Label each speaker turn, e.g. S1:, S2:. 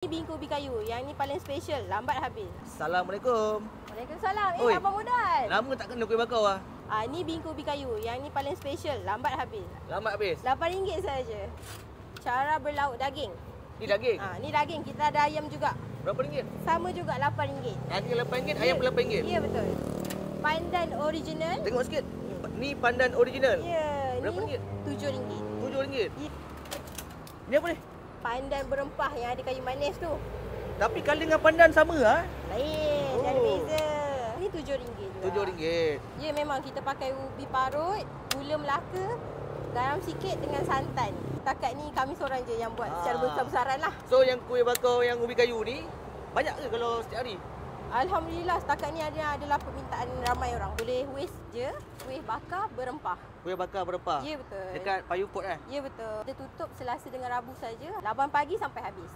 S1: Ini bingku ubi kayu. Yang ni paling special, lambat habis.
S2: Assalamualaikum.
S1: Waalaikumsalam.
S2: Oi.
S1: Abang Mudan.
S2: Lama tak kena kuih bakar ah.
S1: Ni bingku ubi kayu. Yang ni paling special, lambat habis.
S2: Lambat habis.
S1: RM8 saja. Cara berlauk daging.
S2: Ni daging.
S1: Ni daging. Kita ada ayam juga.
S2: Berapa ringgit?
S1: Sama juga RM8.
S2: Daging RM8, ayam pun RM8.
S1: Ya, betul. Pandan original.
S2: Tengok sikit. Ni pandan original.
S1: Ya,
S2: Berapa
S1: ni
S2: ringgit?
S1: RM7.
S2: RM7.
S1: Ya.
S2: Ni apa ni?
S1: Pandan berempah yang ada kayu manis tu.
S2: Tapi kali dengan pandan sama ah.
S1: Lain,
S2: Oh.
S1: ada beza. Ni RM7 juga.
S2: RM7.
S1: Ya, memang kita pakai ubi parut, gula Melaka, garam sikit dengan santan. Takat ni kami seorang je yang buat secara besar-besaran lah.
S2: So yang kuih bakar yang ubi kayu ni banyak ke kalau setiap hari?
S1: Alhamdulillah setakat ni adalah permintaan ramai orang. Boleh waste je, kuih bakar berempah.
S2: Kuih bakar berempah.
S1: Ya, betul.
S2: Dekat Payu Port eh?
S1: Ya, betul. Kita tutup Selasa dengan Rabu saja, 8 pagi sampai habis.